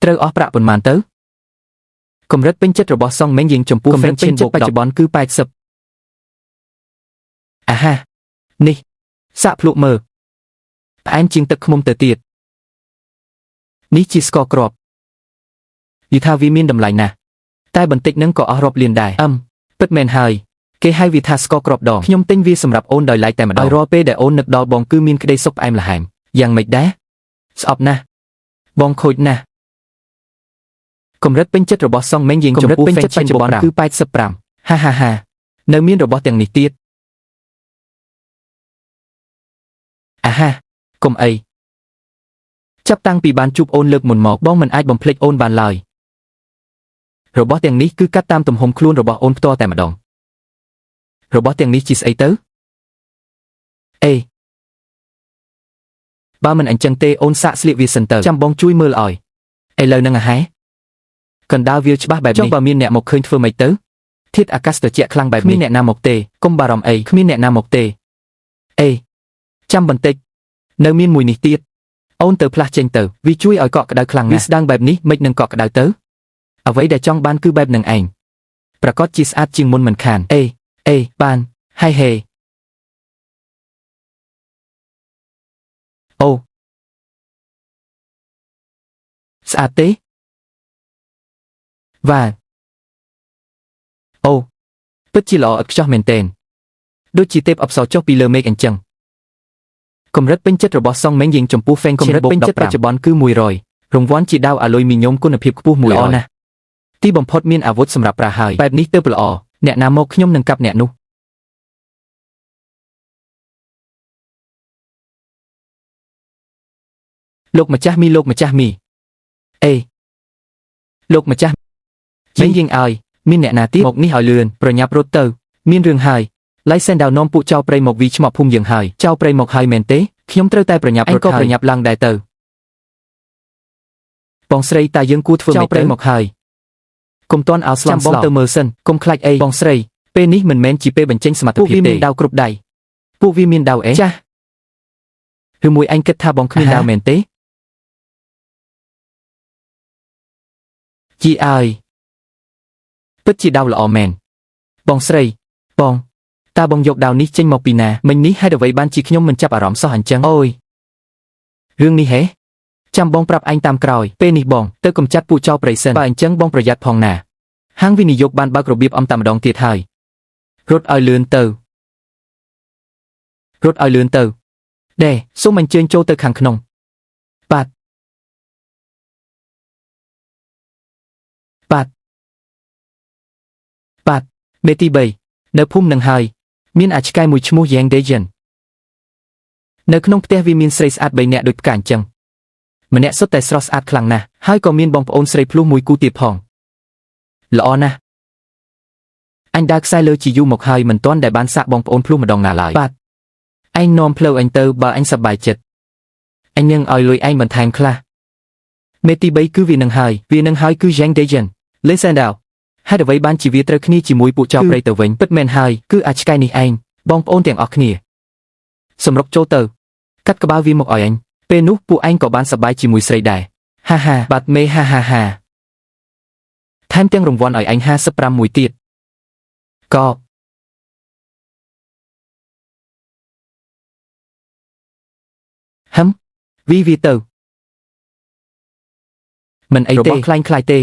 ត្រូវអស់ប្រាក់ប៉ុន្មានទៅកម្រិតពេញចិត្តរបស់សងមេងយើងចំពោះ Frank ពេញចិត្តបច្ចុប្បន្នគឺ80អាហានេះសាក់ភ្លក់មើលផ្អែមជាងទឹកឃ្មុំទៅទៀតនេះជាស្ករគ្រាប់យីថាវាមានតម្លៃណាស់តែបន្តិចនឹងក៏អស់រាប់លានដែរពិតមែនហើយគេហៅវាថាស្ករគ្រាប់ដងខ្ញុំទិញវាសម្រាប់អូនដោយឡែកតែម្ដងរាល់ពេលដែលអូននឹកដល់បងគឺមានក្តីសុខផ្អែមល្ហែមយ៉ាងម៉េចដែរស្អប់ណាស់បងខូចណាស់កម្រិតពេញចិត្តរបស់សងមេងយើងចំពោះ Frank បច្ចុប្បន្នគឺ85ហានៅមានរបស់ទាំងនេះទៀតអាហាកុំអីចាប់តាំងពីបានជួបអូនលើកមុនមកបងមិនអាចបំភ្លេចអូនបានឡើយរបស់ទាំងនេះគឺកាត់តាមទំហំខ្លួនរបស់អូនផ្ទាល់តែម្ដងរបស់ទាំងនេះជាស្អីទៅអេបើមិនអញ្ចឹងទេអូនសាកស្លៀកវាសិនទៅចាំបងជួយមើលឲ្យឥឡូវនឹងហែកណ្ដាលវាច្បាស់បែបនេះចុះបើមានអ្នកមកឃើញធ្វើម៉េចទៅធាតុអាកាសត្រជាក់ខ្លាំងបែបនេះគ្មានអ្នកណាមកទេកុំបារម្ភអីគ្មានអ្នកណាមកទេអេចាំបន្តិចនៅមានមួយនេះទៀតអូនទៅផ្លាស់ចេញទៅវាជួយឲ្យកក់ក្ដៅខ្លាំងណាស់វាស្ដាងបែបនេះមិននឹងកក់ក្ដៅទៅអ្វីដែលចង់បានគឺបែបនឹងឯងប្រកាសជាស្អាតជាងមុនមិនខានអេបានហើយហេអូស្អាតទេវ៉ាអូពិតជាល្អឥតខ្ចោះមែនទែនដូចជាទេពអប្សរចុះពីលើមេឃអញ្ចឹងកម្រិតពេញចិត្តរបស់សងមេងយើងចំពោះ Frank កម្រិតពេញចិត្តបច្ចុប្បន្នគឺ100រង្វាន់ជាដាវអាលុយមីញ៉ូមគុណភាពខ្ពស់100ល្អណាស់ទីបំផុតមានអាវុធសម្រាប់ប្រើហើយបែបនេះទៅល្អអ្នកណាមកខ្ញុំនឹងកាប់អ្នកនោះលោកម្ចាស់មីអេលោកម្ចាស់មេងយើងឲ្យមានអ្នកណាទៀតមកនេះឲ្យលឿនប្រញាប់រត់ទៅមានរឿងហើយឡៃសែនដាវនាំពួកចៅព្រៃមកវីឆ្មក់ភូមិយើងហើយចៅព្រៃមកហើយមែនទេខ្ញុំត្រូវតែប្រញាប់រត់ក៏ប្រញាប់ឡើងដែរទៅបងស្រីតាយើងគួរធ្វើម៉េចទៅចៅព្រៃមកហើយកុំទាន់ឲ្យស្លាប់បងទៅមើលសិនកុំខ្លាចអីបងស្រីពេលនេះមិនមែនជាពេលបញ្ចេញសមត្ថភាពទេពួកវាមានដាវគ្រប់ដៃពួកវាមានដាវអេចាស់ឬមួយអញគិតថាបងគ្មានដាវមែនទេជីអើយពិតជាដាវល្អមែនបងស្រីបងតើបងយកដាវនេះចេញមកពីណាមិញនេះហេតុអ្វីបានជាខ្ញុំមិនចាប់អារម្មណ៍សោះអញ្ចឹងអូយរឿងនេះហេចាំបងប្រាប់ឯងតាមក្រោយពេលនេះបងទៅកំចាត់ពួកចោរព្រៃសិនបើអញ្ចឹងបងប្រយ័ត្នផងណាហាងវិនិយោគបានបើករបៀបអំតែម្ដងទៀតហើយរត់ឲ្យលឿនទៅដែរសូមអញ្ជើញចូលទៅខាងក្នុងបាទមេទី3នៅភូមិនឹងហើយមានអាឆ្កែមួយឈ្មោះ Yang Dejan នៅក្នុងផ្ទះវាមានស្រីស្អាត3នាក់ដូចផ្កាអញ្ចឹងម្នាក់សុទ្ធតែស្រស់ស្អាតខ្លាំងណាស់ហើយក៏មានបងប្អូនស្រីភ្លោះមួយគូទៀតផងល្អណាស់អញដើរខ្សែលើជាយូរមកហើយមិនទាន់ដែលបានសាកបងប្អូនភ្លោះម្ដងណាឡើយបាទឯងនាំផ្លូវអញទៅបើអញសប្បាយចិត្តអញនឹងឲ្យលុយឯងបន្ថែមខ្លះមេទី3គឺវានឹងហើយគឺ Yang Dejan លេសែនដាវហេតុអ្វីបានជាវាត្រូវគ្នាជាមួយពួកចៅព្រៃទៅវិញពិតមែនហើយគឺអាឆ្កែនេះឯងបងប្អូនទាំងអស់គ្នាសម្រុកចូលទៅកាត់ក្បាលវាមកឲ្យអញពេលនោះពួកឯងក៏បានសប្បាយជាមួយស្រីដែរហាបាទមេហាថែមទាំងរង្វាន់ឲ្យអញ55មួយទៀតក៏វាទៅមិនអីទេរបស់ខ្លាញ់ខ្លាយទេ